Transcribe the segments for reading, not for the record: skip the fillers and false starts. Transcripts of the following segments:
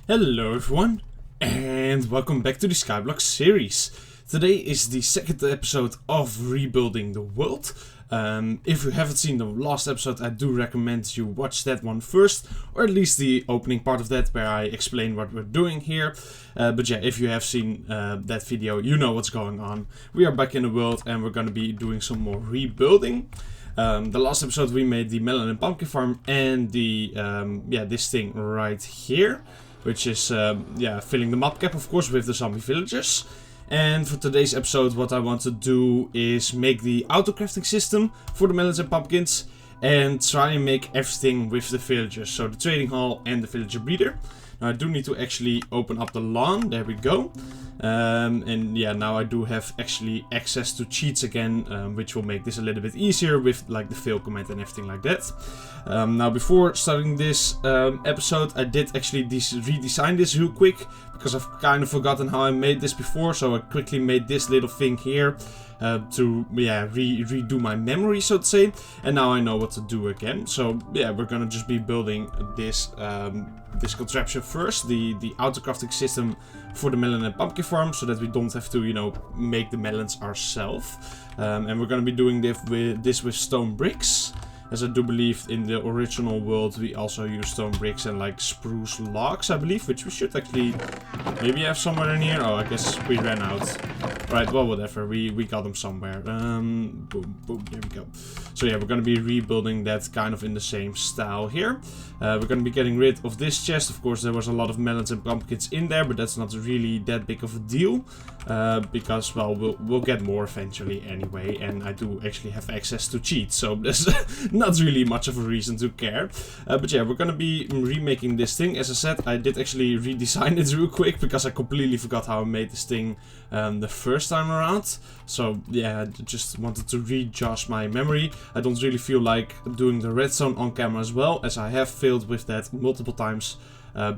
Hello everyone, and welcome back to the Skyblock series. Today is the second episode of Rebuilding the World. If you haven't seen the last episode, I do recommend you watch that one first, or at least the opening part of that where I explain what we're doing here. But yeah, if you have seen that video, you know what's going on. We are back in the world and we're going to be doing some more rebuilding. The last episode we made the melon and pumpkin farm and the this thing right here, which is filling the map cap, of course, with the zombie villagers. And for today's episode, what I want to do is make the auto crafting system for the melons and pumpkins and try and make everything with the villagers, so the trading hall and the villager breeder. Now I do need to actually open up the lawn. There we go. And yeah, now I do have actually access to cheats again, which will make this a little bit easier with like the fail command and everything like that. Now before starting this episode, I did actually redesign this real quick because I've kind of forgotten how I made this before, so I quickly made this little thing here to redo my memory, so to say, and now I know what to do again. So yeah, we're gonna just be building this this contraption first, the auto crafting system for the melon and pumpkin farm, so that we don't have to, you know, make the melons ourselves. And we're gonna be doing this with stone bricks, as I do believe in the original world we also use stone bricks and like spruce logs, I believe, which we should actually maybe have somewhere in here. Oh, I guess we ran out. Right, well, whatever, we got them somewhere. Boom, boom, there we go. So yeah, we're gonna be rebuilding that kind of in the same style here. We're gonna be getting rid of this chest. Of course, there was a lot of melons and pumpkins in there, but that's not really that big of a deal. Because, well, we'll get more eventually anyway, and I do actually have access to cheats, so there's not really much of a reason to care. But yeah, we're gonna be remaking this thing. As I said, I did actually redesign it real quick because I completely forgot how I made this thing the first time around. So yeah, I just wanted to re-jog my memory. I don't really feel like doing the redstone on camera as well, as I have failed with that multiple times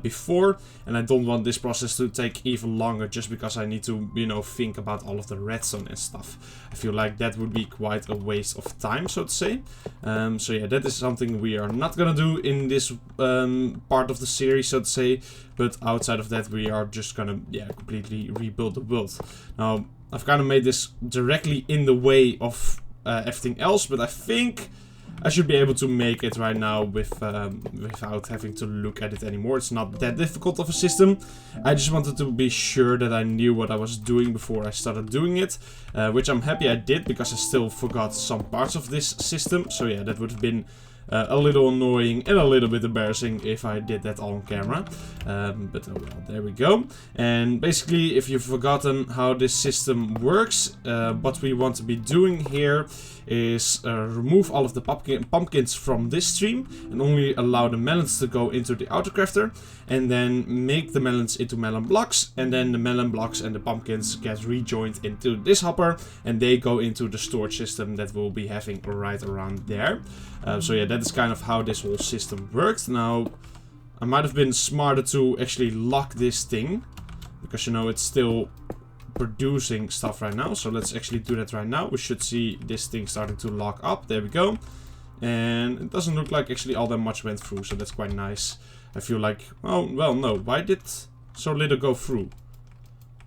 before, and I don't want this process to take even longer just because I need to, you know, think about all of the redstone and stuff. I feel like that would be quite a waste of time, so to say. So yeah, that is something we are not gonna do in this part of the series, so to say, but outside of that we are just gonna, yeah, completely rebuild the world. Now, I've kind of made this directly in the way of everything else, but I think I should be able to make it right now without having to look at it anymore. It's not that difficult of a system. I just wanted to be sure that I knew what I was doing before I started doing it, which I'm happy I did, because I still forgot some parts of this system. So yeah, that would have been a little annoying and a little bit embarrassing if I did that all on camera. But oh well, there we go. And basically, if you've forgotten how this system works, what we want to be doing here is remove all of the pumpkins from this stream and only allow the melons to go into the auto crafter, and then make the melons into melon blocks, and then the melon blocks and the pumpkins get rejoined into this hopper and they go into the storage system that we'll be having right around there. So yeah, that is kind of how this whole system works. Now, I might have been smarter to actually lock this thing, because, you know, it's still producing stuff right now. So let's actually do that right now. We should see this thing starting to lock up. There we go. And it doesn't look like actually all that much went through, so that's quite nice. I feel like, oh, well, no. Why did so little go through?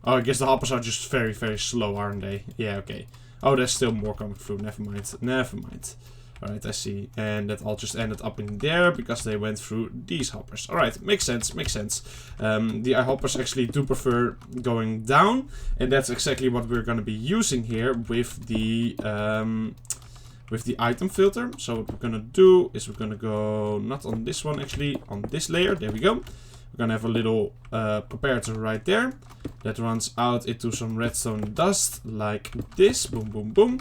Oh, I guess the hoppers are just very, very slow, aren't they? Yeah, okay. Oh, there's still more coming through. Never mind. Never mind. Alright, I see. And that all just ended up in there because they went through these hoppers. Alright, makes sense, makes sense. The hoppers actually do prefer going down, and that's exactly what we're going to be using here with the item filter. So what we're going to do is we're going to go, not on this one actually, on this layer. There we go. We're going to have a little comparator right there that runs out into some redstone dust like this. Boom, boom, boom.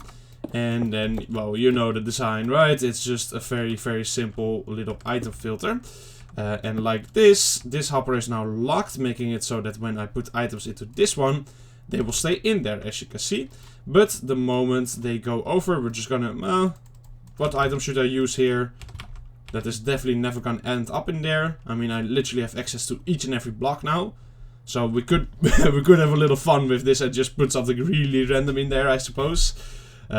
And then, well, you know the design, right? It's just a very, very simple little item filter. And like this hopper is now locked, making it so that when I put items into this one, they will stay in there, as you can see. But the moment they go over, we're just gonna, what item should I use here? That is definitely never gonna end up in there. I mean, I literally have access to each and every block now. So we could, we could have a little fun with this and just put something really random in there, I suppose.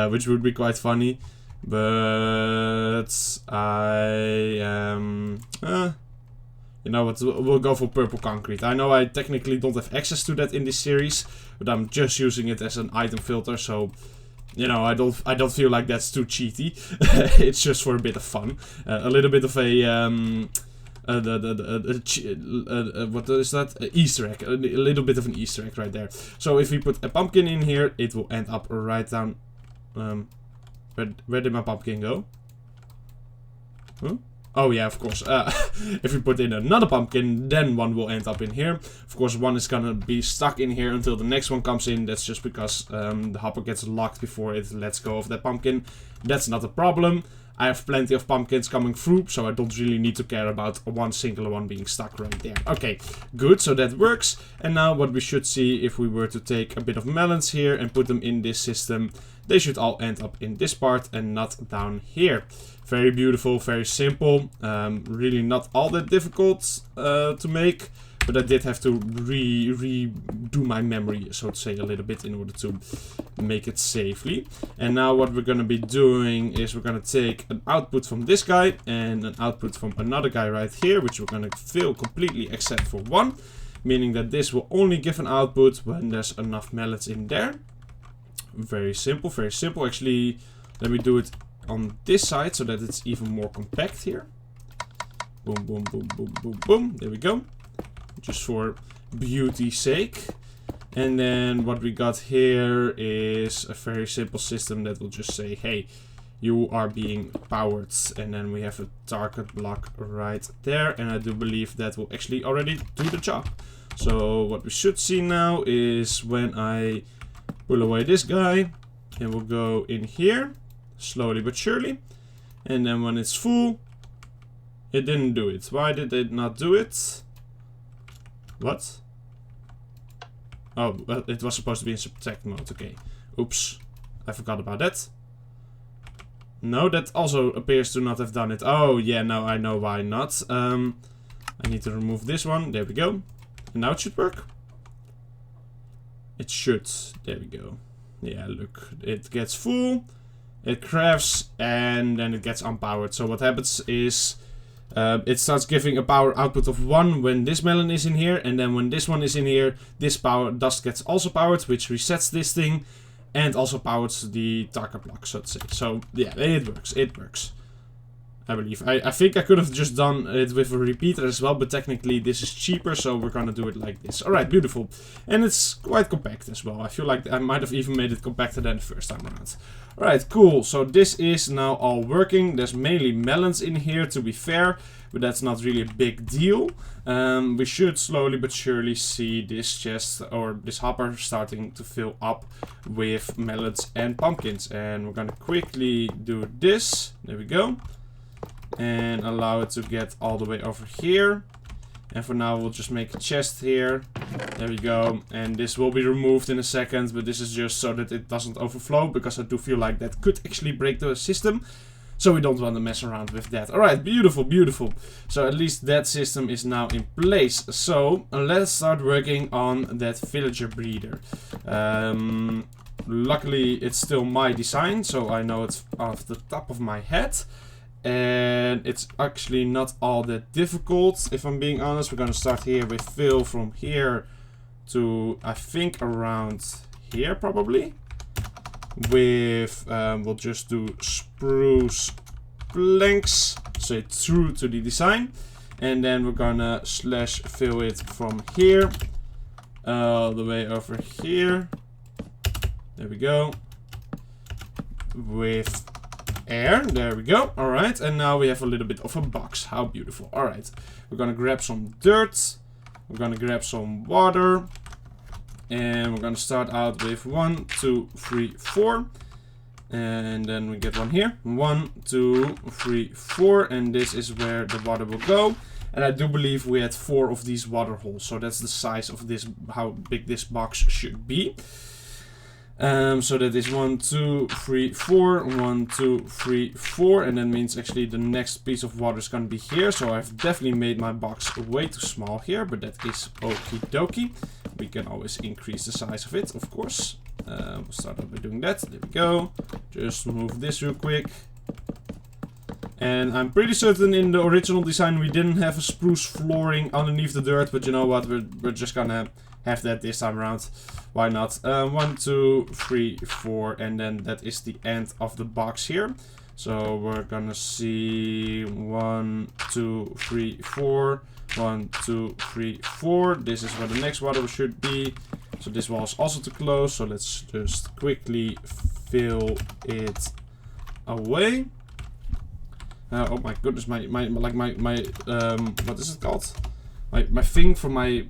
Which would be quite funny, but I am You know what, we'll go for purple concrete. I know I technically don't have access to that in this series, but I'm just using it as an item filter, so you know, I don't feel like that's too cheaty. It's just for a bit of fun. A little bit of a what is that? Easter egg. A little bit of an Easter egg right there. So if we put a pumpkin in here, it will end up right down. Where did my pumpkin go? Huh? Oh yeah, of course. If we put in another pumpkin, then one will end up in here. Of course, one is gonna be stuck in here until the next one comes in. That's just because the hopper gets locked before it lets go of that pumpkin. That's not a problem. I have plenty of pumpkins coming through, so I don't really need to care about one singular one being stuck right there. Okay, good, so that works. And now what we should see, if we were to take a bit of melons here and put them in this system, they should all end up in this part and not down here. Very beautiful, very simple, really not all that difficult to make. But I did have to redo my memory, so to say, a little bit in order to make it safely. And now what we're going to be doing is we're going to take an output from this guy and an output from another guy right here, which we're going to fill completely except for one. Meaning that this will only give an output when there's enough melons in there. Very simple, very simple. Actually, let me do it on this side so that it's even more compact here. Boom, boom, boom, boom, boom, boom. There we go. Just for beauty's sake. And then what we got here is a very simple system that will just say, hey, you are being powered. And then we have a target block right there. And I do believe that will actually already do the job. So what we should see now is when I pull away this guy, and we'll go in here, slowly but surely. And then when it's full, it didn't do it. Why did it not do it? What? Oh, well, it was supposed to be in subtract mode. Okay. Oops. I forgot about that. No, that also appears to not have done it. Oh, yeah, now I know why not. I need to remove this one. There we go. And now it should work. It should. There we go. Yeah, look. It gets full. It crafts. And then it gets unpowered. So what happens is it starts giving a power output of 1 when this melon is in here. And then when this one is in here, this power dust gets also powered, which resets this thing. And also powers the target block, so to say. So, yeah, it works. It works. I believe. I think I could have just done it with a repeater as well, but technically this is cheaper, so we're gonna do it like this. Alright, beautiful. And it's quite compact as well. I feel like I might have even made it compacter than the first time around. Alright, cool. So this is now all working. There's mainly melons in here, to be fair, but that's not really a big deal. We should slowly but surely see this chest, or this hopper, starting to fill up with melons and pumpkins. And we're gonna quickly do this. There we go. And allow it to get all the way over here. And for now we'll just make a chest here. There we go. And this will be removed in a second, but this is just so that it doesn't overflow, because I do feel like that could actually break the system. So we don't want to mess around with that. Alright, beautiful, beautiful. So at least that system is now in place. So let's start working on that villager breeder. Luckily it's still my design, so I know it's off the top of my head. And it's actually not all that difficult, if I'm being honest. We're gonna start here with fill from here to, I think, around here probably. With, we'll just do spruce planks, so it's true to the design. And then we're gonna slash fill it from here all the way over here. There we go. With air, there we go. Alright, and now we have a little bit of a box. How beautiful. Alright, we're gonna grab some dirt, we're gonna grab some water, and we're gonna start out with 1, 2, 3, 4, and then we get one here. 1, 2, 3, 4, and this is where the water will go. And I do believe we had 4 of these water holes, so that's the size of this, how big this box should be. So that is 1, 2, 3, 4, 1, 2, 3, 4, and that means actually the next piece of water is going to be here. So I've definitely made my box way too small here, but that is okie dokie. We can always increase the size of it, of course. We'll start out by doing that. There we go. Just move this real quick. And I'm pretty certain in the original design we didn't have a spruce flooring underneath the dirt, but you know what, we're just gonna have that this time around. Why not? 1, 2, 3, 4, and then that is the end of the box here. So we're gonna see 1, 2, 3, 4, 1, 2, 3, 4. This is where the next water should be. So this wall is also too close, so let's just quickly fill it away. Oh my goodness, my what is it called? My thing for my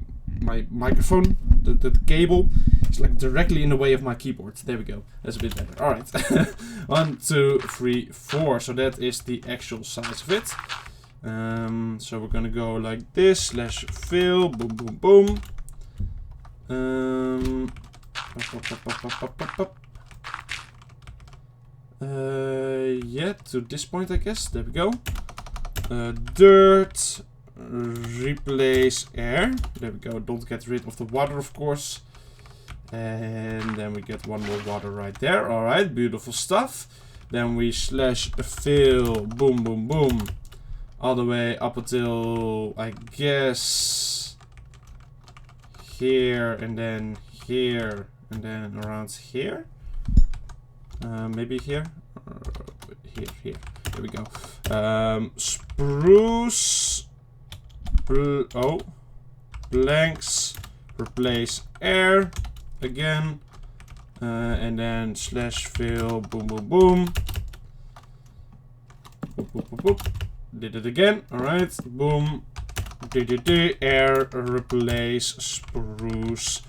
microphone, the cable, is like directly in the way of my keyboard. There we go. That's a bit better. All right. 1, 2, 3, 4. So that is the actual size of it. So we're gonna go like this. /fill. Boom, boom, boom. Yeah, to this point, I guess. There we go. Dirt. Replace air. There we go. Don't get rid of the water, of course. And then we get one more water right there. Alright, beautiful stuff. Then we /fill. Boom, boom, boom. All the way up until, I guess, here, and then here, and then around here. Maybe here. Here. There we go. Spruce. Blanks. Replace air. Again. And then /fill. Boom, boom, boom. Boop, boop, boop, boop. Did it again. Alright. Boom. Air. Replace. Spruce.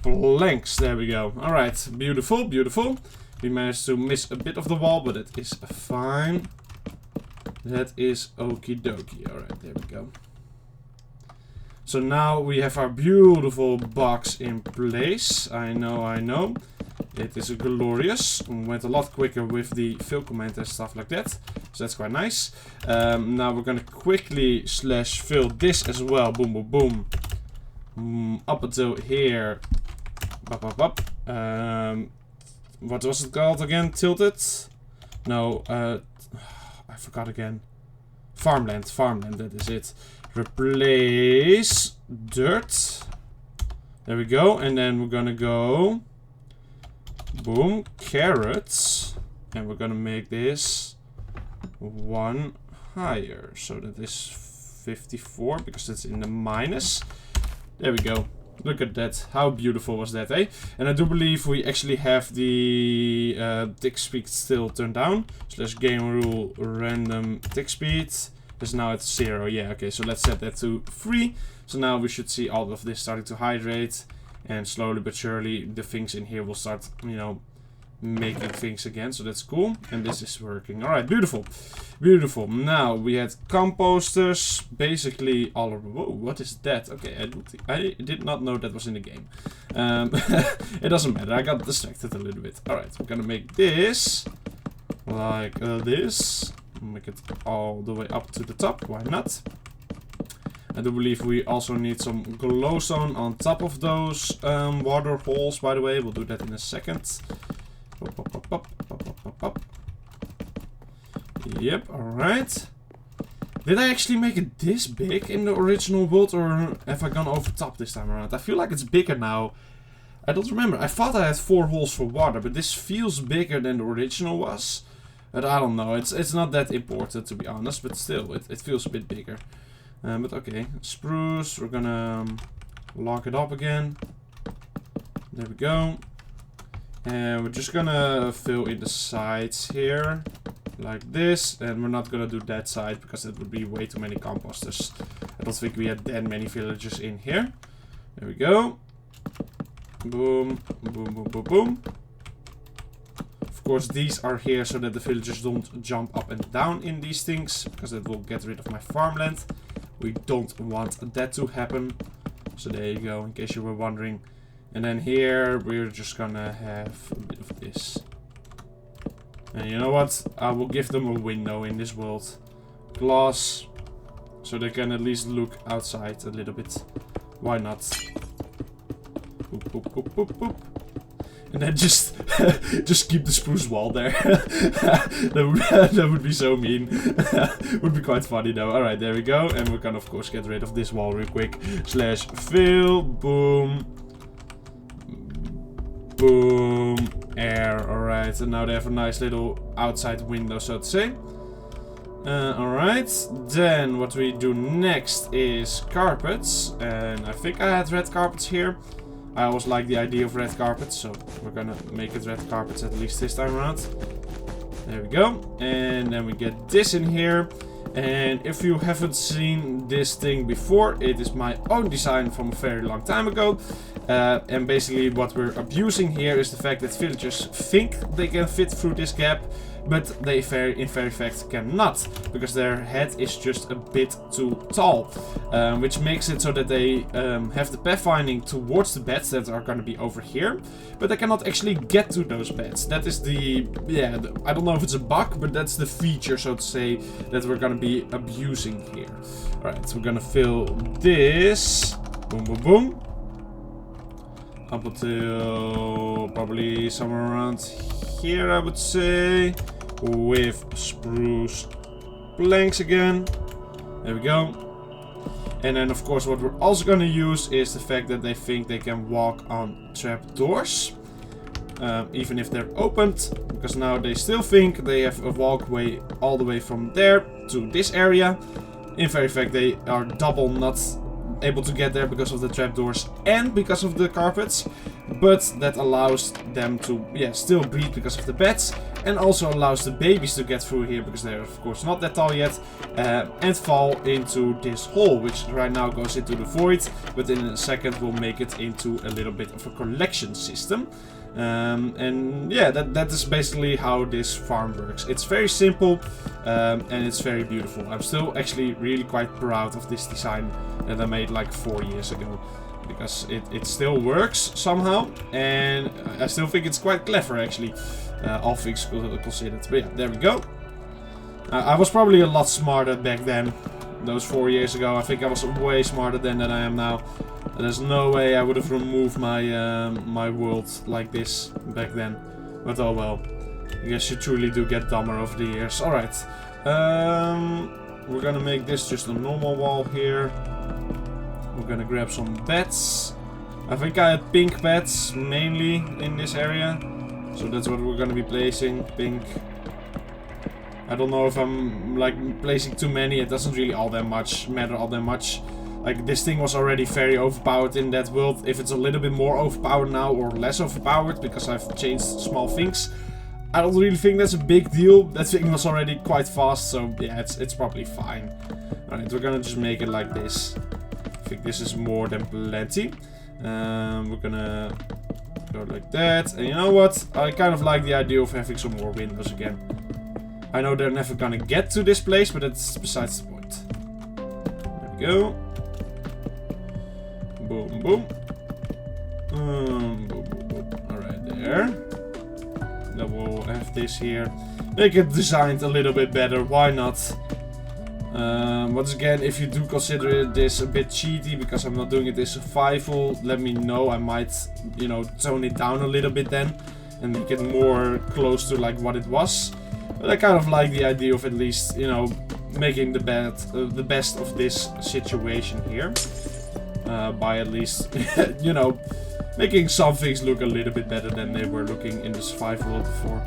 Blanks. There we go. Alright. Beautiful. Beautiful. We managed to miss a bit of the wall, but it is fine. That is okie dokie. Alright, there we go. So now we have our beautiful box in place. I know. It is glorious. Went a lot quicker with the fill command and stuff like that. So that's quite nice. Now we're gonna quickly /fill this as well. Boom, boom, boom. Up until here. Up. What was it called again? Tilted? No, I forgot again. Farmland, that is it. Replace dirt. There we go. And then we're gonna go, boom, carrots. And we're gonna make this one higher. So that is 54 because it's in the minus. There we go. Look at that. How beautiful was that, eh? And I do believe we actually have the tick speed still turned down. /game rule random tick speed. Because now it's 0. Yeah, okay. So let's set that to 3. So now we should see all of this starting to hydrate. And slowly but surely the things in here will start, you know, making things again. So that's cool. And this is working. Alright, beautiful. Beautiful. Now we had composters. Basically all of... Whoa, what is that? Okay, I did not know that was in the game. It doesn't matter. I got distracted a little bit. Alright, we're gonna make this like this. Make it all the way up to the top. Why not? I do believe we also need some glowstone on top of those water holes, by the way. We'll do that in a second. Pop. Yep, alright. Did I actually make it this big in the original world, or have I gone over top this time around? I feel like it's bigger now. I don't remember. I thought I had 4 holes for water, but this feels bigger than the original was. But I don't know. It's not that important, to be honest, but still, it feels a bit bigger. But okay, spruce. We're gonna lock it up again. There we go. And we're just gonna fill in the sides here, like this. And we're not gonna do that side because it would be way too many composters. I don't think we had that many villagers in here. There we go. Boom, boom, boom, boom, boom. Of course, these are here so that the villagers don't jump up and down in these things, because that will get rid of my farmland. We don't want that to happen. So there you go, in case you were wondering. And then here, we're just gonna have a bit of this. And you know what? I will give them a window in this world. Glass. So they can at least look outside a little bit. Why not? Boop, boop, boop, boop, boop. And then just just keep the spruce wall there. that would be so mean. Would be quite funny though. Alright, there we go. And we're gonna of course get rid of this wall real quick. Slash fill. Boom. Boom. Air. Alright. And now they have a nice little outside window, so to say. Alright. Then what we do next is carpets. And I think I had red carpets here. I always like the idea of red carpets, so we're gonna make it red carpets at least this time around. There we go. And then we get this in here. And if you haven't seen this thing before, it is my own design from a very long time ago. And basically what we're abusing here is the fact that villagers think they can fit through this gap, but they in very fact cannot, because their head is just a bit too tall. Which makes it so that they have the pathfinding towards the beds that are going to be over here, but they cannot actually get to those beds. That is I don't know if it's a bug, but that's the feature, so to say, that we're going to be abusing here. Alright, so we're going to fill this. Boom, boom, boom. Up until probably somewhere around here, I would say, with spruce planks again. There we go. And then of course what we're also going to use is the fact that they think they can walk on trapdoors, even if they're opened, because now they still think they have a walkway all the way from there to this area. In very fact they are double not able to get there because of the trapdoors and because of the carpets, but that allows them to still breed because of the beds, and also allows the babies to get through here because they're of course not that tall yet, and fall into this hole, which right now goes into the void, but in a second we'll make it into a little bit of a collection system. And yeah, that is basically how this farm works. It's very simple, and it's very beautiful. I'm still actually really quite proud of this design that I made like 4 years ago, because it still works somehow, and I still think it's quite clever actually, all things considered. But yeah, there we go. I was probably a lot smarter back then, those 4 years ago. I think I was way smarter then than I am now. There's no way I would have removed my my world like this back then. But oh well. I guess you truly do get dumber over the years. Alright. We're gonna make this just a normal wall here. We're gonna grab some beds. I think I had pink beds mainly in this area. So that's what we're gonna be placing. Pink. I don't know if I'm like placing too many. It doesn't really matter all that much. Like, this thing was already very overpowered in that world. If it's a little bit more overpowered now or less overpowered because I've changed small things, I don't really think that's a big deal. That thing was already quite fast, so yeah, it's probably fine. Alright, we're gonna just make it like this. I think this is more than plenty. We're gonna go like that. And you know what? I kind of like the idea of having some more windows again. I know they're never gonna get to this place, but that's besides the point. There we go. Boom, boom. Boom, boom, boom. Alright, there. Then we'll have this here. Make it designed a little bit better, why not? Once again, if you do consider this a bit cheaty because I'm not doing it in survival, let me know. I might, you know, tone it down a little bit then and make it more close to like what it was. But I kind of like the idea of at least, you know, making the best of this situation here. By at least, you know, making some things look a little bit better than they were looking in the survival world before.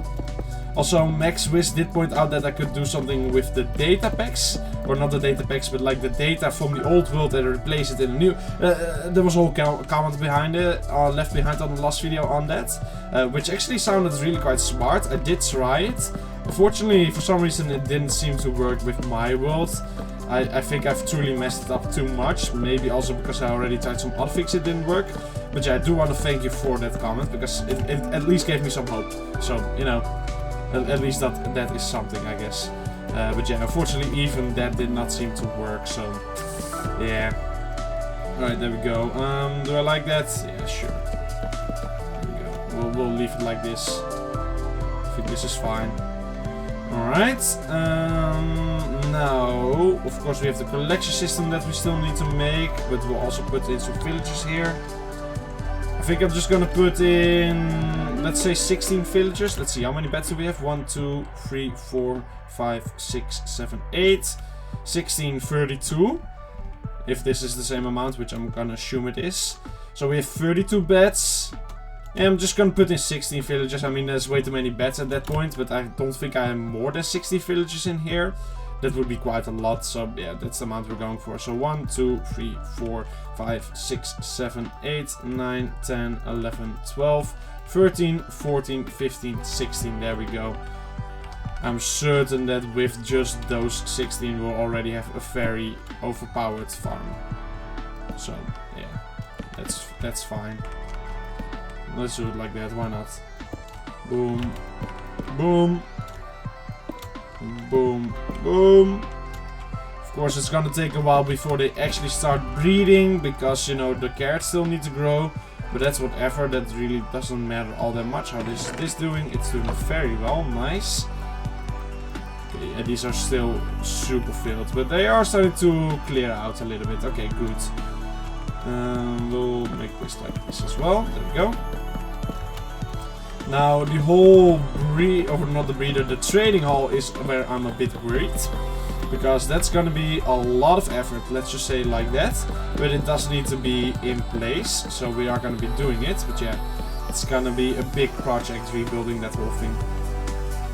Also, Max Wiz did point out that I could do something with the data packs. Or not the data packs, but like the data from the old world and replace it in a new. There was a whole comment behind it, left behind on the last video on that. Which actually sounded really quite smart. I did try it. Unfortunately, for some reason it didn't seem to work with my world. I think I've truly messed it up too much. Maybe also because I already tried some other things it didn't work. But yeah, I do want to thank you for that comment, because it at least gave me some hope. So, you know, at least that is something, I guess. But yeah, unfortunately even that did not seem to work, so yeah. Alright, there we go. Do I like that? Yeah, sure. There we go. We'll leave it like this. I think this is fine. Alright, now, of course we have the collection system that we still need to make, but we'll also put in some villagers here. I think I'm just gonna put in, let's say 16 villagers. Let's see, how many beds do we have? 1, 2, 3, 4, 5, 6, 7, 8. 16, 32. If this is the same amount, which I'm gonna assume it is. So we have 32 beds. And I'm just gonna put in 16 villagers. I mean, there's way too many beds at that point, but I don't think I have more than 60 villagers in here. That would be quite a lot, so yeah, that's the amount we're going for. So 1, 2, 3, 4, 5, 6, 7, 8, 9, 10, 11, 12, 13, 14, 15, 16. There we go. I'm certain that with just those 16 we'll already have a very overpowered farm. So yeah, that's fine. Let's do it like that, why not? Boom, boom, boom, boom. Of course it's gonna take a while before they actually start breeding, because you know the carrots still need to grow. But that's whatever, that really doesn't matter all that much. How is this doing? It's doing very well, nice. Okay, yeah, these are still super filled, but they are starting to clear out a little bit. Okay, good. We'll make this like this as well. There we go. Now the whole the trading hall is where I'm a bit worried, because that's gonna be a lot of effort, let's just say like that, but it does need to be in place, so we are gonna be doing it. But yeah, it's gonna be a big project rebuilding that whole thing.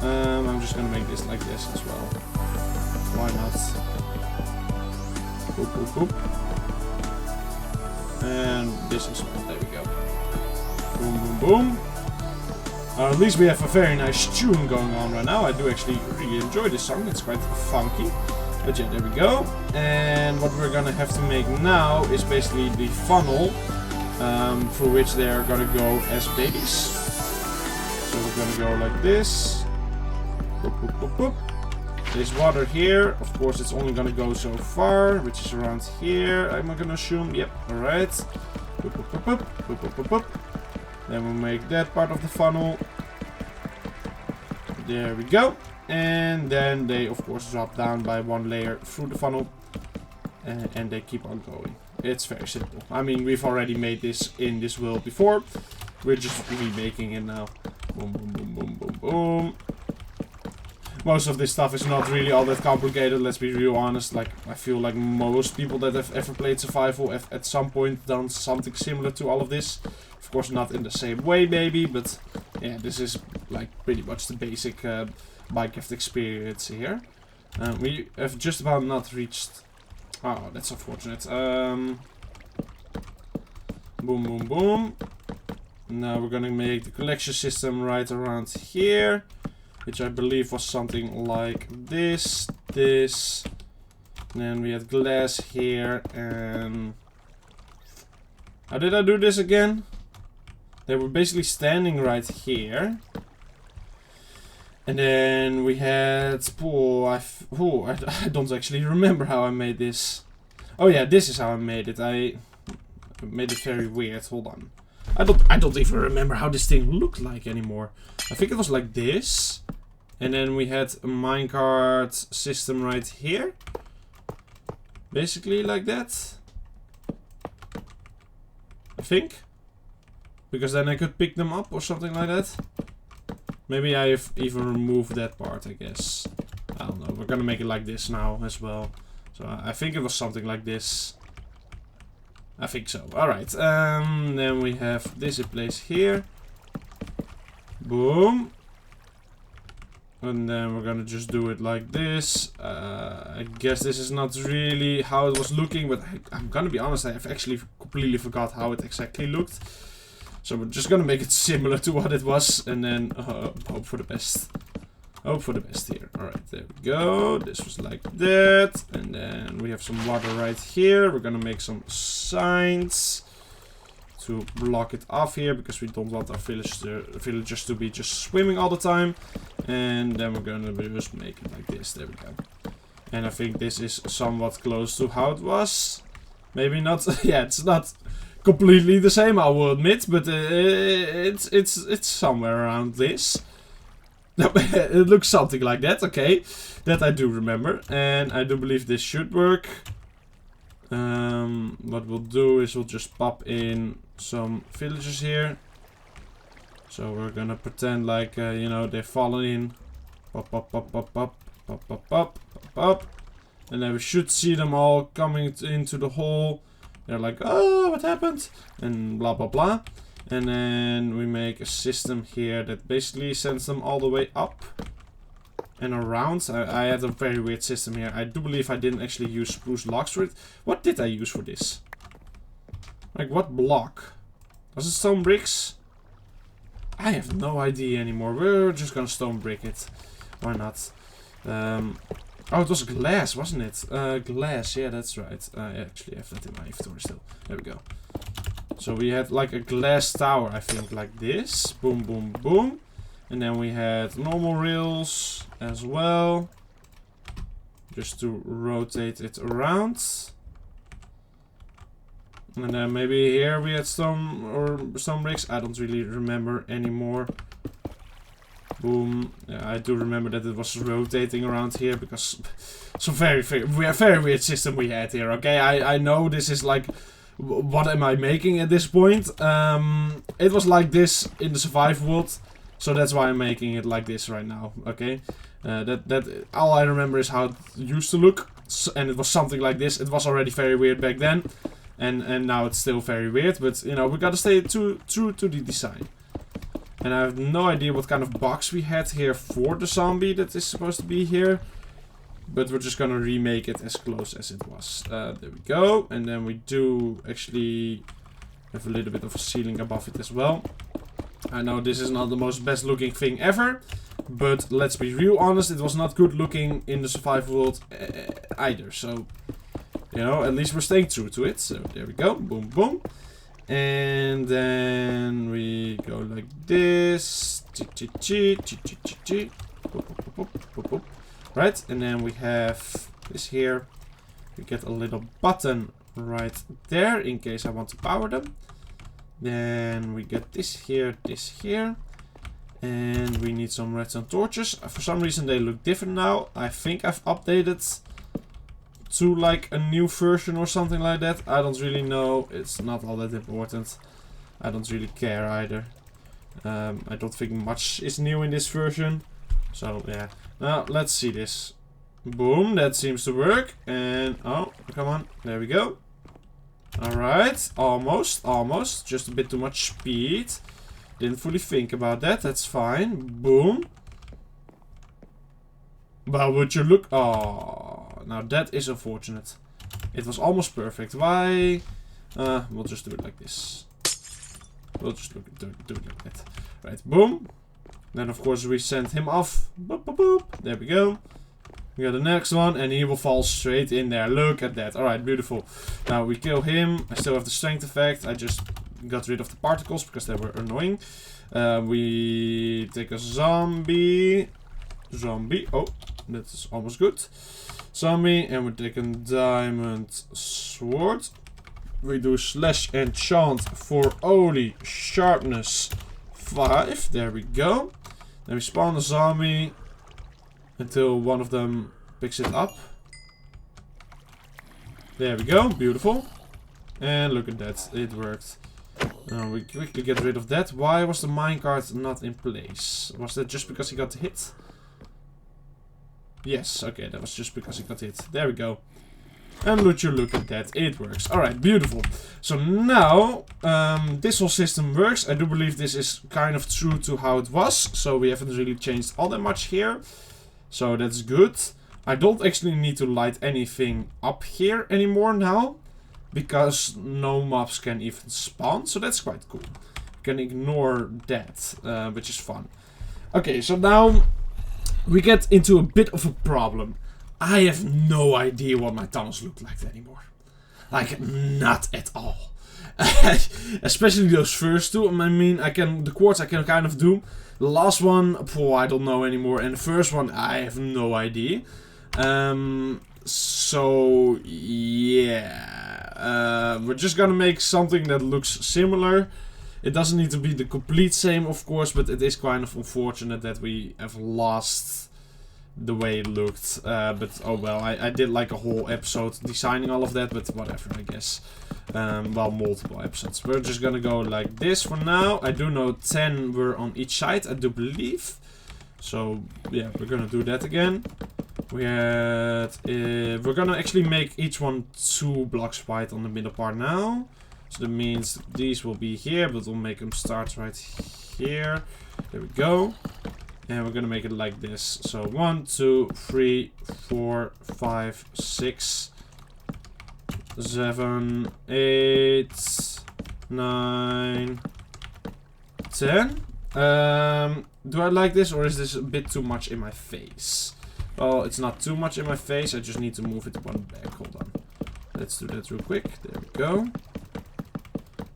I'm just gonna make this like this as well. Why not? Boop, boop, boop. And this as well. There we go. Boom, boom, boom. At least we have a very nice tune going on right now. I do actually really enjoy this song. It's quite funky. But yeah, there we go. And what we're gonna have to make now is basically the funnel through which they are gonna go as babies. So we're gonna go like this. Boop, boop, boop, boop. There's water here. Of course, it's only gonna go so far, which is around here, I'm gonna assume. Yep, alright. Boop, boop, boop, boop. Boop, boop, boop, boop. Then we'll make that part of the funnel. There we go. And then they, of course, drop down by one layer through the funnel. And they keep on going. It's very simple. I mean, we've already made this in this world before. We're just remaking it now. Boom, boom, boom, boom, boom, boom. Most of this stuff is not really all that complicated, let's be real honest. Like, I feel like most people that have ever played survival have at some point done something similar to all of this. Of course, not in the same way, maybe, but yeah, this is like pretty much the basic Minecraft experience here. We have just about not reached. Oh, that's unfortunate. Boom, boom, boom. Now we're gonna make the collection system right around here, which I believe was something like this, this. And then we had glass here, and how did I do this again? They were basically standing right here. And then we had... I don't actually remember how I made this. Oh yeah, this is how I made it. I made it very weird. Hold on. I don't even remember how this thing looked like anymore. I think it was like this. And then we had a minecart system right here. Basically like that. I think. Because then I could pick them up or something like that. Maybe I have even removed that part, I guess. I don't know. We're gonna make it like this now as well. So I think it was something like this. I think so. Alright. Then we have this in place here. Boom. And then we're gonna just do it like this. I guess this is not really how it was looking, but I'm gonna be honest, I have actually completely forgot how it exactly looked. So we're just gonna make it similar to what it was, and then hope for the best. Hope for the best here. Alright, there we go. This was like that. And then we have some water right here. We're gonna make some signs to block it off here, because we don't want our villagers to be just swimming all the time. And then we're gonna just make it like this. There we go. And I think this is somewhat close to how it was. Maybe not. Yeah, it's not completely the same, I will admit, but it's somewhere around this. It looks something like that. Okay, that I do remember, and I do believe this should work. What we'll do is we'll just pop in some villagers here. So we're gonna pretend like, you know, they've fallen in. Pop, pop, pop, pop, pop, pop, pop, pop, pop, pop. And then we should see them all coming into the hole. They're like, oh, what happened? And blah, blah, blah. And then we make a system here that basically sends them all the way up and around. I had a very weird system here. I do believe I didn't actually use spruce logs for it. What did I use for this? Like, what block? Was it stone bricks? I have no idea anymore. We're just gonna stone brick it. Why not? Oh, it was glass, wasn't it? Glass, yeah, that's right. I actually have that in my inventory still. There we go. So we had like a glass tower, I think, like this. Boom, boom, boom. And then we had normal rails as well. Just to rotate it around. And then maybe here we had stone bricks. I don't really remember anymore. Boom. Yeah, I do remember that it was rotating around here because some very weird system we had here. Okay, I know this is like, what am I making at this point? It was like this in the survival world, so that's why I'm making it like this right now. Okay, that all I remember is how it used to look, and it was something like this. It was already very weird back then, and now it's still very weird. But you know, we gotta stay true to the design. And I have no idea what kind of box we had here for the zombie that is supposed to be here. But we're just gonna remake it as close as it was. There we go. And then we do actually have a little bit of a ceiling above it as well. I know this is not the most best looking thing ever. But let's be real honest, it was not good looking in the survival world either. So, you know, at least we're staying true to it. So there we go. Boom, boom. And then we go like this. Right, and then we have this here. We get a little button right there in case I want to power them. Then we get this here, and we need some redstone torches. For some reason they look different now. I think I've updated to like a new version or something like that. I don't really know. It's not all that important. I don't really care either. I don't think much is new in this version. So yeah. Now let's see this. Boom, that seems to work. And oh, come on. There we go. Alright, almost. Just a bit too much speed. Didn't fully think about that. That's fine. Boom. But would you look? Oh, now that is unfortunate. It was almost perfect. Why? We'll just do it like this. We'll just do it like that. Right, boom. Then of course we send him off. Boop, boop, boop. There we go. We got the next one and he will fall straight in there. Look at that. Alright, beautiful. Now we kill him. I still have the strength effect. I just got rid of the particles because they were annoying. We take a zombie. Oh, that's almost good. Zombie, and we take a diamond sword. We do slash enchant for only sharpness 5. There we go. Then we spawn a zombie until one of them picks it up. There we go. Beautiful. And look at that. It worked. Now we quickly get rid of that. Why was the minecart not in place? Was that just because he got hit? Yes, okay, that was just because he got hit. There we go. And would you look at that, it works. Alright, beautiful. So now, this whole system works. I do believe this is kind of true to how it was. So we haven't really changed all that much here. So that's good. I don't actually need to light anything up here anymore now. Because no mobs can even spawn. So that's quite cool. You can ignore that, which is fun. Okay, so now we get into a bit of a problem. I have no idea what my tunnels look like anymore. Like, not at all. Especially those first two. I mean, the quartz I can kind of do. The last one, I don't know anymore. And the first one, I have no idea. So, yeah. We're just gonna make something that looks similar. It doesn't need to be the complete same, of course, but it is kind of unfortunate that we have lost the way it looked. But oh well, I did like a whole episode designing all of that, but whatever, I guess. Well, multiple episodes. We're just gonna go like this for now. I do know 10 were on each side, I do believe. So yeah, we're gonna do that again. We're gonna actually make each one 2 blocks wide on the middle part now. So that means these will be here, but we'll make them start right here. There we go. And we're gonna make it like this. So 1, 2, 3, 4, 5, 6, 7, 8, 9, 10. Do I like this, or is this a bit too much in my face? Well, it's not too much in my face. I just need to move it one back. Hold on. Let's do that real quick. There we go.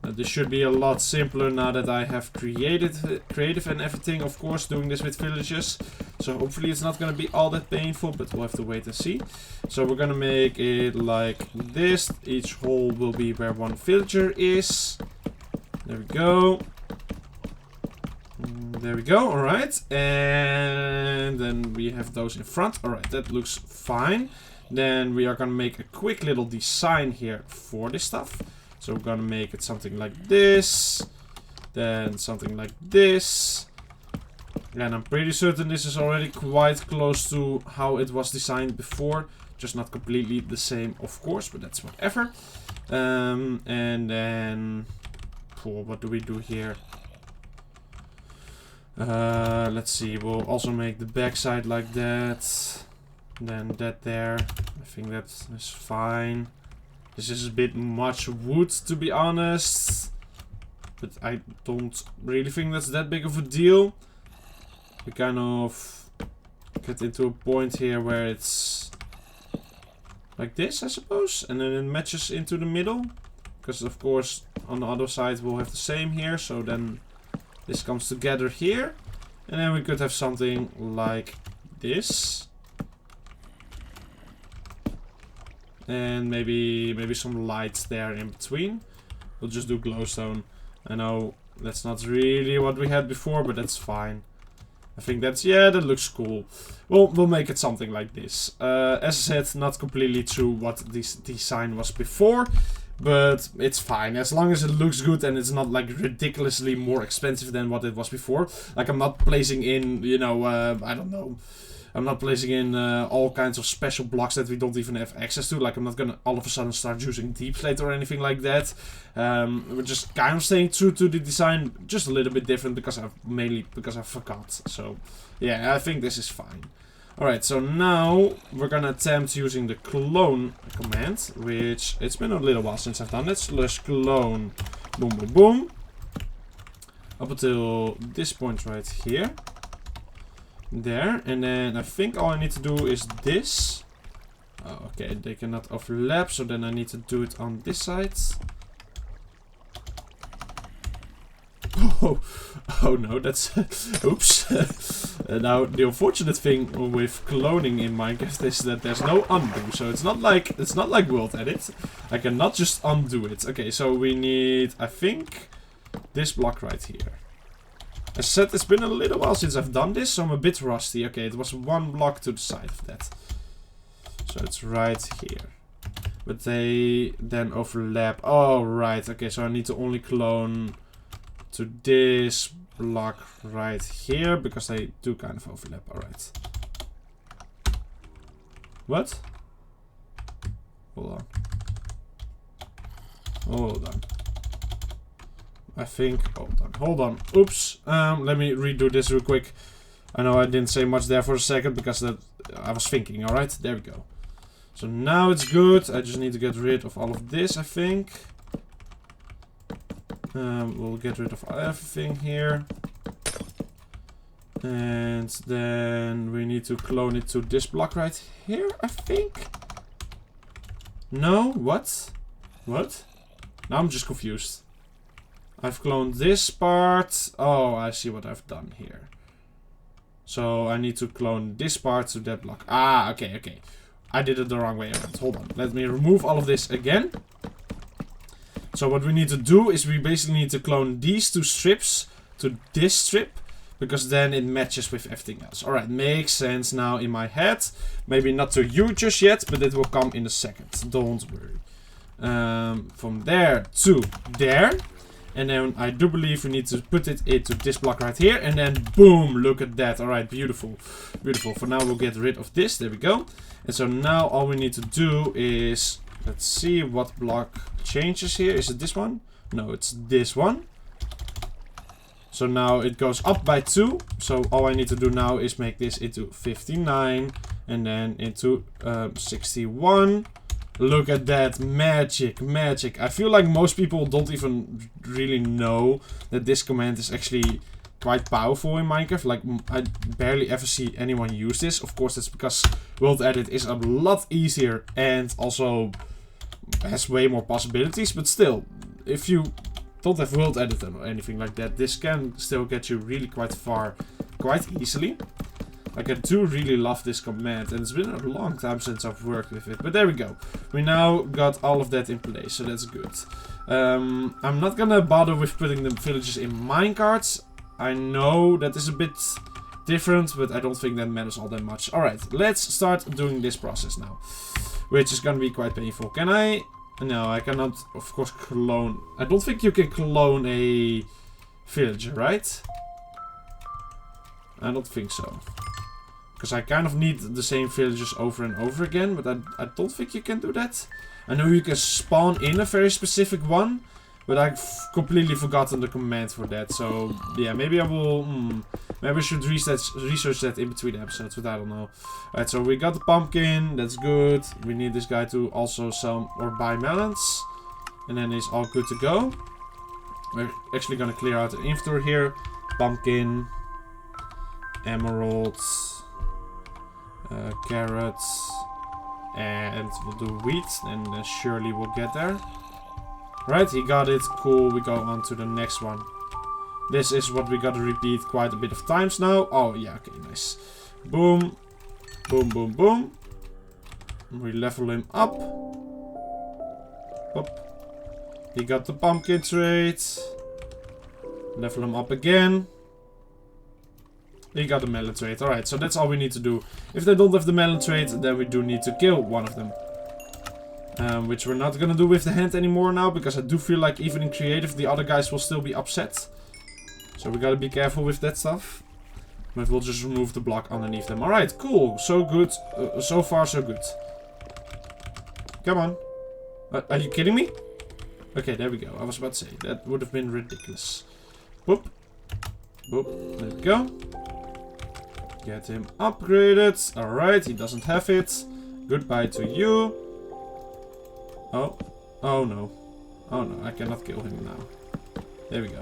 This should be a lot simpler now that I have creative and everything, of course, doing this with villages. So hopefully it's not going to be all that painful, but we'll have to wait and see. So we're going to make it like this. Each hole will be where one villager is. There we go. There we go, alright. And then we have those in front. Alright, that looks fine. Then we are going to make a quick little design here for this stuff. So we're gonna make it something like this, then something like this, and I'm pretty certain this is already quite close to how it was designed before, just not completely the same, of course, but that's whatever. And then, what do we do here? Let's see, we'll also make the backside like that, then that there. I think that is fine. This is a bit much wood, to be honest. But I don't really think that's that big of a deal. We kind of get into a point here where it's like this, I suppose. And then it matches into the middle. Because, of course, on the other side we'll have the same here. So then this comes together here. And then we could have something like this. And maybe some lights there in between. We'll just do glowstone. I know that's not really what we had before, but that's fine. I think that's, yeah, that looks cool. Well, we'll make it something like this. As I said, not completely true what this design was before, but it's fine. As long as it looks good and it's not like ridiculously more expensive than what it was before. Like I'm not placing in, you know, I don't know. I'm not placing in all kinds of special blocks that we don't even have access to. Like, I'm not gonna all of a sudden start using deep slate or anything like that. We're just kind of staying true to the design, just a little bit different because I forgot. So, yeah, I think this is fine. Alright, so now we're gonna attempt using the clone command, which it's been a little while since I've done it. /clone, boom, boom, boom. Up until this point right here. There, and then I think all I need to do is this. Oh, okay, they cannot overlap, so then I need to do it on this side. Oh no, that's oops. Now the unfortunate thing with cloning in Minecraft is that there's no undo, so it's not like World Edit. I cannot just undo it. Okay, so we need, I think, this block right here. As I said, it's been a little while since I've done this, so I'm a bit rusty. Okay, it was one block to the side of that. So it's right here. But they then overlap. Oh, right. Okay, so I need to only clone to this block right here, because they do kind of overlap. Alright. What? Hold on. I think, hold on, oops, let me redo this real quick. I know I didn't say much there for a second, because I was thinking, alright, there we go. So now it's good, I just need to get rid of all of this, I think. We'll get rid of everything here. And then we need to clone it to this block right here, I think. No, what? What? Now I'm just confused. I've cloned this part. Oh, I see what I've done here. So I need to clone this part to that block. Ah, okay, okay. I did it the wrong way around. Hold on. Let me remove all of this again. So what we need to do is we basically need to clone these two strips to this strip. because then it matches with everything else. Alright, makes sense now in my head. Maybe not to you just yet, but it will come in a second. Don't worry. From there to there. And then I do believe we need to put it into this block right here. And then boom, look at that. Alright, beautiful. Beautiful. For now we'll get rid of this. There we go. And so now all we need to do is... Let's see what block changes here. Is it this one? No, it's this one. So now it goes up by 2. So all I need to do now is make this into 59. And then into 61. Look at that. Magic, magic. I feel like most people don't even really know that this command is actually quite powerful in Minecraft. Like, I barely ever see anyone use this. Of course, that's because world edit is a lot easier and also has way more possibilities. But still, if you don't have world edit or anything like that, this can still get you really quite far quite easily. Like, I do really love this command, and it's been a long time since I've worked with it. But there we go. We now got all of that in place, so that's good. I'm not gonna bother with putting the villages in minecarts. I know that is a bit different, but I don't think that matters all that much. Alright, let's start doing this process now. Which is gonna be quite painful. Can I... No, I cannot, of course, clone... I don't think you can clone a villager, right? I don't think so. Because I kind of need the same villagers over and over again, but I don't think you can do that. I know you can spawn in a very specific one, but I've completely forgotten the command for that. So, yeah, maybe I will... maybe I should research that in between episodes, but I don't know. Alright, so we got the pumpkin, that's good. We need this guy to also sell or buy melons. And then it's all good to go. We're actually gonna clear out the inventory here. Pumpkin. Emeralds. Carrots. And we'll do wheat, and surely we'll get there. Right, he got it. Cool, we go on to the next one. This is what we gotta repeat quite a bit of times now. Oh, yeah, okay, nice. Boom. Boom, boom, boom. We level him up. Up. He got the pumpkin trait. Level him up again. He got the melon trait. Alright, so that's all we need to do. If they don't have the melon trait, then we do need to kill one of them. Which we're not gonna do with the hand anymore now, because I do feel like even in creative the other guys will still be upset. So we gotta be careful with that stuff. But we'll just remove the block underneath them. Alright, cool. So good. So far, so good. Come on. Are you kidding me? Okay, there we go. I was about to say, that would have been ridiculous. Boop. Boop. There we go. Get him upgraded. Alright, he doesn't have it. Goodbye to you. Oh. Oh no. Oh no, I cannot kill him now. There we go.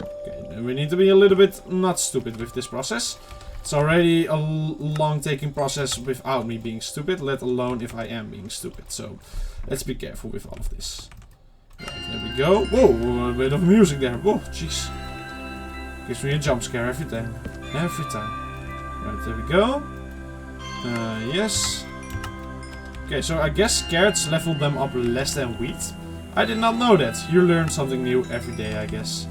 Okay, then we need to be a little bit not stupid with this process. It's already a long taking process without me being stupid, let alone if I am being stupid. So, let's be careful with all of this. Right, there we go. Whoa, a bit of music there. Whoa, jeez. Gives me a jump scare every time. Every time. Right, there we go. Yes. Okay, so I guess carrots leveled them up less than wheat. I did not know that. You learn something new every day, I guess.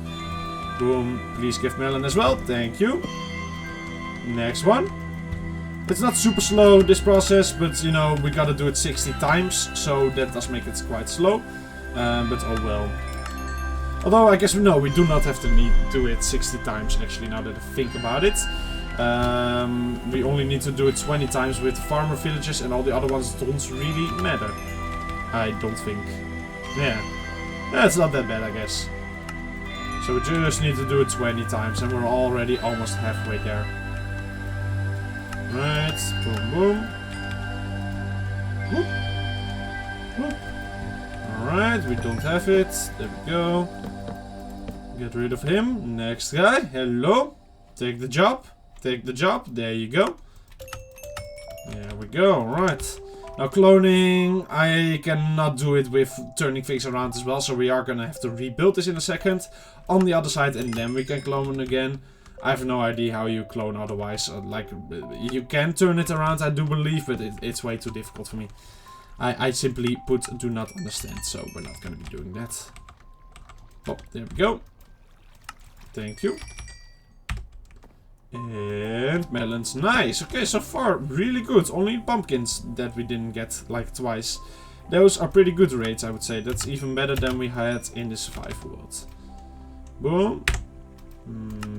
Boom. Please give melon as well. Thank you. Next one. It's not super slow, this process, but, you know, we gotta do it 60 times. So that does make it quite slow. But oh well. Although, I guess we know we do not have to do it 60 times, actually, now that I think about it. We only need to do it 20 times with farmer villages, and all the other ones don't really matter. I don't think. Yeah. It's not that bad, I guess. So we just need to do it 20 times, and we're already almost halfway there. Right. Boom, boom. Whoop. Whoop. Alright, we don't have it. There we go. Get rid of him. Next guy. Hello. Take the job. Take the job. There you go. There we go. Right. Now cloning, I cannot do it with turning things around as well. So we are going to have to rebuild this in a second. On the other side, and then we can clone again. I have no idea how you clone otherwise. Like, you can turn it around, I do believe. But it's way too difficult for me. I simply do not understand. So we're not going to be doing that. Oh, there we go. Thank you. And melons. Nice. Okay, so far, really good. Only pumpkins that we didn't get, like, twice. Those are pretty good rates, I would say. That's even better than we had in the survival world. Boom.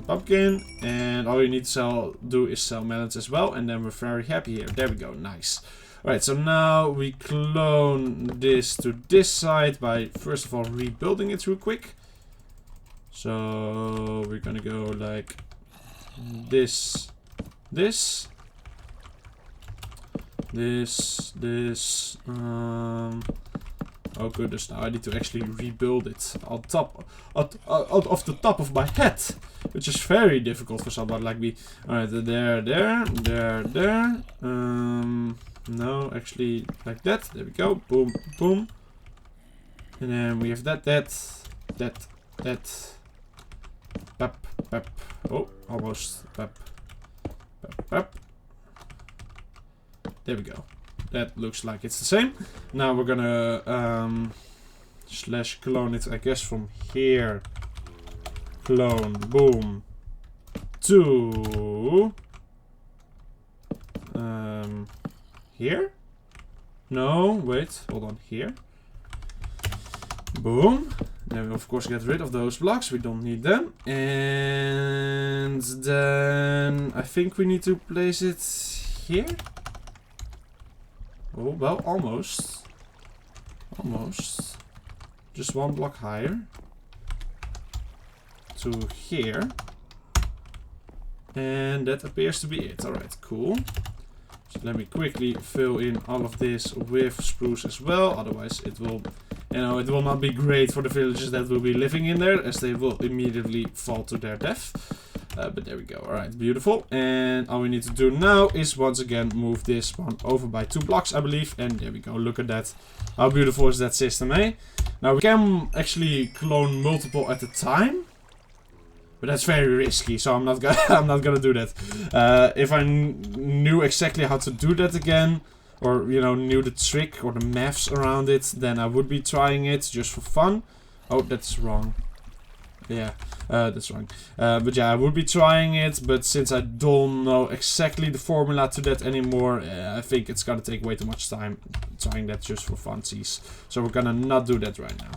Pumpkin. And all you need to do is sell melons as well. And then we're very happy here. There we go. Nice. Alright, so now we clone this to this side by, first of all, rebuilding it real quick. So we're gonna go like this, this. Oh goodness, now I need to actually rebuild it on top, off the top of my head, which is very difficult for someone like me. Alright, there. No, actually like that. There we go. Boom, boom. And then we have that. Pep. Oh, almost. Pep. There we go. That looks like it's the same. Now we're gonna slash clone it, I guess, from here. Clone, boom, to here? No, wait, hold on, here. Boom. Then we of course get rid of those blocks, we don't need them. And then I think we need to place it here. Oh, well, almost. Almost. Just one block higher. To here. And that appears to be it. Alright, cool. So let me quickly fill in all of this with spruce as well. Otherwise it will, you know, it will not be great for the villagers that will be living in there, as they will immediately fall to their death. But there we go. Alright, beautiful. And all we need to do now is once again move this one over by 2 blocks, I believe. And there we go. Look at that. How beautiful is that system, eh? Now we can actually clone multiple at a time. But that's very risky, so I'm not gonna do that. If I knew exactly how to do that again, or you know, knew the trick or the maths around it, then I would be trying it just for fun. Oh, that's wrong. Yeah, that's wrong. But yeah, I would be trying it, but since I don't know exactly the formula to that anymore, I think it's gonna take way too much time trying that just for funsies. So we're gonna not do that right now.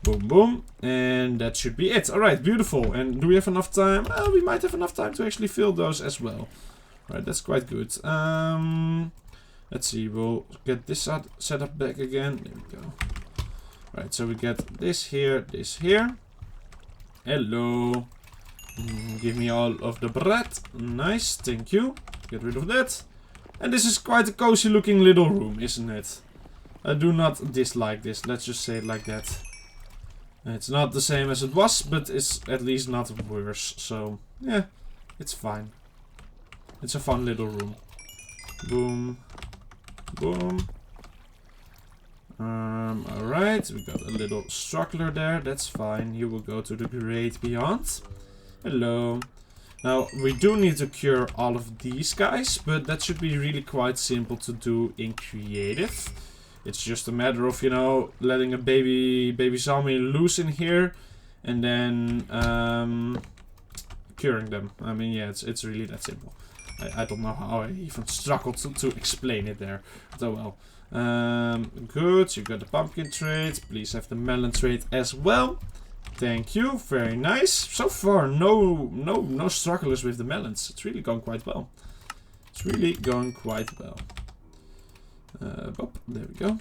Boom, boom. And that should be it. Alright, beautiful. And do we have enough time? Well, we might have enough time to actually fill those as well. Alright, that's quite good. Let's see. We'll get this set up back again. There we go. Alright, so we get this here, this here. Hello. Give me all of the bread. Nice, thank you. Get rid of that. And this is quite a cozy looking little room, isn't it? I do not dislike this. Let's just say it like that. It's not the same as it was, but it's at least not worse. So, yeah, it's fine. It's a fun little room. Boom. Boom. Alright, we got a little struggler there. That's fine. You will go to the great beyond. Hello. Now, we do need to cure all of these guys, but that should be really quite simple to do in creative. It's just a matter of, you know, letting a baby zombie loose in here and then curing them. I mean, yeah, it's really that simple. I don't know how I even struggled to explain it there. So well. Good, you got the pumpkin trait. Please have the melon trait as well. Thank you, very nice. So far, no strugglers with the melons. It's really going quite well. It's really going quite well. There we go.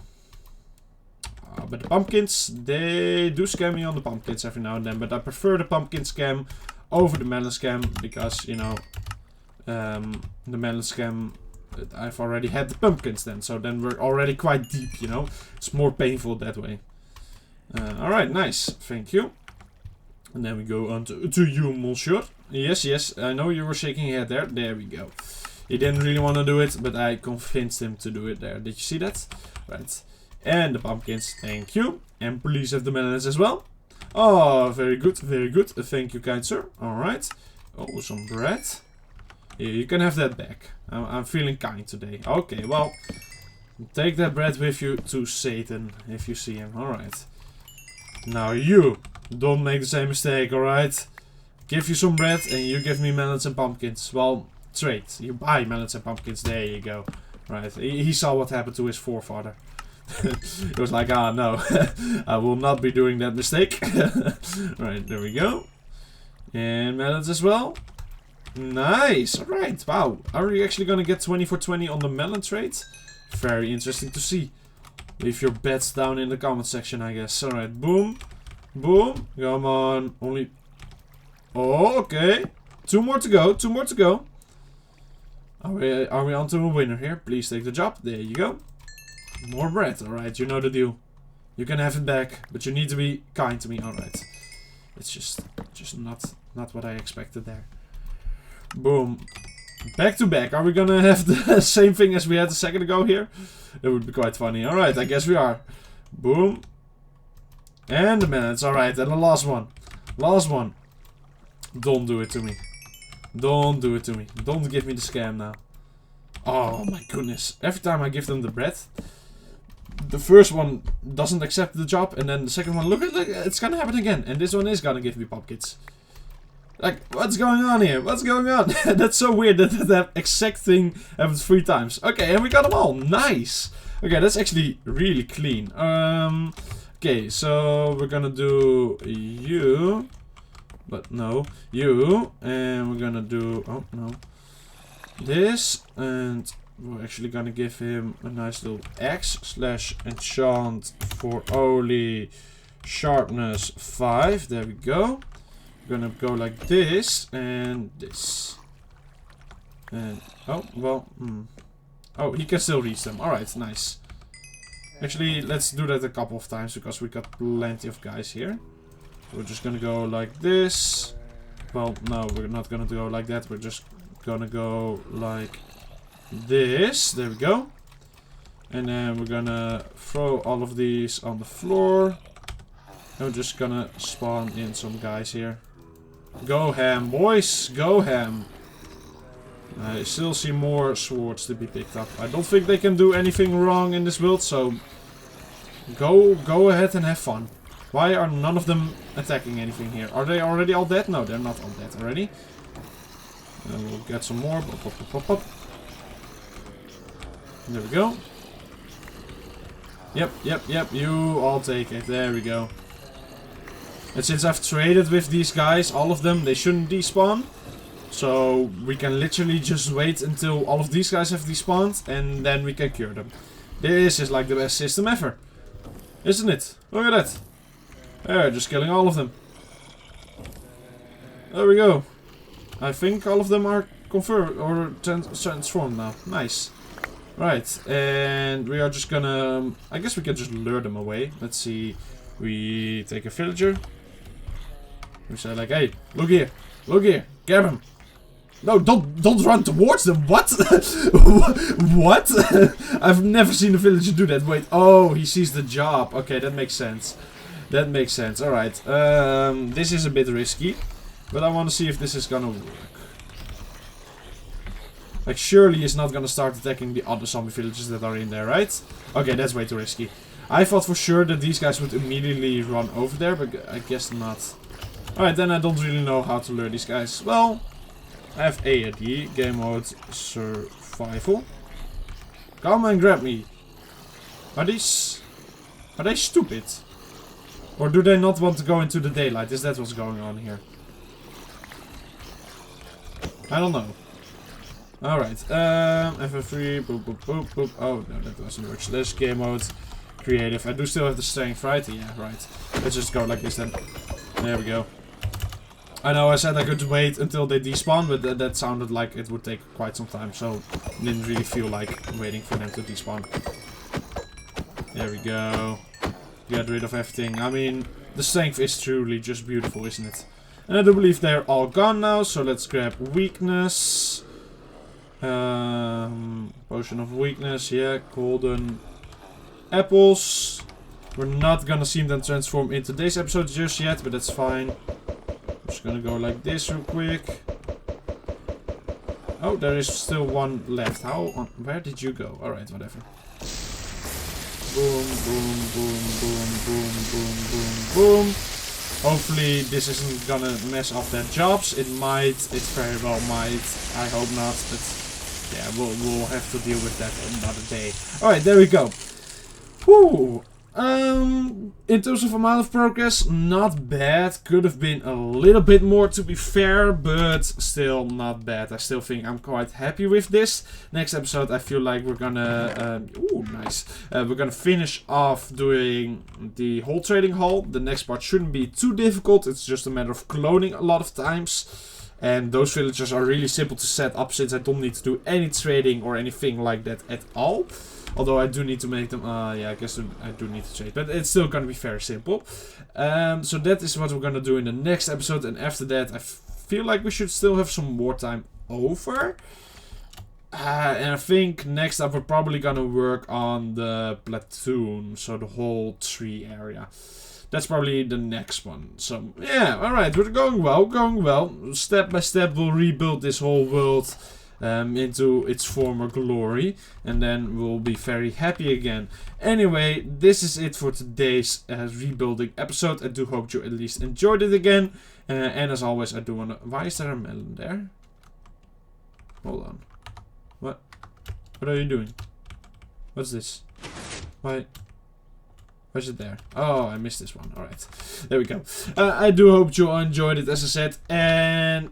But the pumpkins, they do scam me on the pumpkins every now and then. But I prefer the pumpkin scam over the melon scam because, you know, the melon scam, I've already had the pumpkins then. So then we're already quite deep, you know. It's more painful that way. Alright, nice. Thank you. And then we go on to you, monsieur. Yes, I know you were shaking your head there. There we go. He didn't really want to do it, but I convinced him to do it there. Did you see that? Right. And the pumpkins, thank you. And please have the melons as well. Oh, very good, very good. Thank you, kind sir. Alright. Oh, some bread. Here, you can have that back. I'm feeling kind today. Okay, well, take that bread with you to Satan, if you see him. Alright. Now you, don't make the same mistake, alright? give you some bread and you give me melons and pumpkins. Well, trade. You buy melons and pumpkins. There you go. Right. He saw what happened to his forefather. It was like, ah, no. I will not be doing that mistake. Right, there we go. And melons as well. Nice. Alright, wow. Are we actually gonna get 20 for 20 on the melon trade? Very interesting to see. Leave your bets down in the comment section, I guess. Alright, boom. Boom. Come on. Only... Oh, okay. 2 more to go. 2 more to go. Are we on to a winner here? Please take the job. There you go. More bread. Alright, you know the deal. You can have it back, but you need to be kind to me. Alright. It's just not what I expected there. Boom. Back to back. Are we gonna have the same thing as we had a second ago here? That would be quite funny. Alright, I guess we are. Boom. And the minutes. Alright, and the last one. Last one. Don't do it to me. Don't do it to me. Don't give me the scam now. Oh my goodness. Every time I give them the bread, the first one doesn't accept the job, and then the second one, look, it's gonna happen again. And this one is gonna give me pumpkins. Like, what's going on here? What's going on? That's so weird that that exact thing happened 3 times. Okay, and we got them all. Nice. Okay, that's actually really clean. Okay, so we're gonna do you. But no, you. And we're gonna do, oh no, this. And we're actually gonna give him a nice little axe / enchant for only sharpness 5. There we go. Gonna go like this and this. And oh well, oh, he can still reach them. Alright, nice. Actually, let's do that a couple of times because we got plenty of guys here. We're just gonna go like this. Well, no, we're not gonna go like that. We're just gonna go like this. There we go. And then we're gonna throw all of these on the floor. And we're just gonna spawn in some guys here. Go ham, boys. Go ham. I still see more swords to be picked up. I don't think they can do anything wrong in this build, so go ahead and have fun. Why are none of them attacking anything here? Are they already all dead? No, they're not all dead already. And we'll get some more. Pop, pop, pop, pop. There we go. Yep. You all take it. There we go. And since I've traded with these guys, all of them, they shouldn't despawn. So we can literally just wait until all of these guys have despawned and then we can cure them. This is like the best system ever. Isn't it? Look at that. There, just killing all of them. There we go. I think all of them are confirmed or transformed now. Nice. Right, and we are just gonna... I guess we can just lure them away. Let's see. We take a villager. We say like, hey, look here, grab him. No, don't run towards them. What? What? I've never seen a villager do that. Wait, oh, he sees the job. Okay, that makes sense. That makes sense. All right. This is a bit risky, but I want to see if this is gonna work. Like, surely he's not gonna start attacking the other zombie villagers that are in there, right? Okay, that's way too risky. I thought for sure that these guys would immediately run over there, but I guess not. Alright, then I don't really know how to lure these guys. Well, I have ARD, game mode survival. Come and grab me. Are they stupid? Or do they not want to go into the daylight? Is that what's going on here? I don't know. Alright, FF3, boop, boop, boop, boop. Oh, no, that doesn't work. Slash game mode, creative. I do still have the strength, right? Yeah, right. Let's just go like this then. There we go. I know I said I could wait until they despawn, but that sounded like it would take quite some time, so didn't really feel like waiting for them to despawn. There we go. Get rid of everything. I mean, the strength is truly just beautiful, isn't it? And I do believe they're all gone now, so let's grab weakness. Potion of weakness, yeah, golden apples. We're not gonna see them transform in today's episode just yet, but that's fine. I'm just gonna go like this real quick. Oh, there is still one left. Where did you go? Alright, whatever. Boom, boom, boom, boom, boom, boom, boom, boom. Hopefully this isn't gonna mess up their jobs. It might, it very well might. I hope not, but yeah, we'll have to deal with that another day. Alright, there we go. Whew. In terms of amount of progress, not bad. Could have been a little bit more to be fair, but still not bad. I still think I'm quite happy with this. Next episode, I feel like we're gonna, ooh, nice. We're gonna finish off doing the whole trading hall. The next part shouldn't be too difficult. It's just a matter of cloning a lot of times. And those villagers are really simple to set up since I don't need to do any trading or anything like that at all. Although I do need to make them, yeah, I guess I do need to trade, but it's still gonna be very simple. So that is what we're gonna do in the next episode, and after that I feel like we should still have some more time over. And I think next up we're probably gonna work on the platoon, so the whole tree area. That's probably the next one. So yeah, alright, we're going well. Step by step we'll rebuild this whole world into its former glory, and then we'll be very happy again. Anyway, this is it for today's rebuilding episode. I do hope you at least enjoyed it again, and as always I do want to... Why is there a melon there? Hold on. What are you doing? What's this? Why is it there? Oh, I missed this one. Alright. There we go. I do hope you all enjoyed it, as I said. And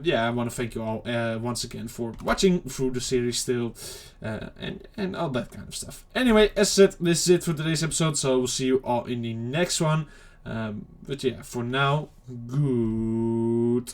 yeah, I want to thank you all once again for watching through the series still. And all that kind of stuff. Anyway, as I said, this is it for today's episode. So we'll see you all in the next one. But yeah, for now, goodbye.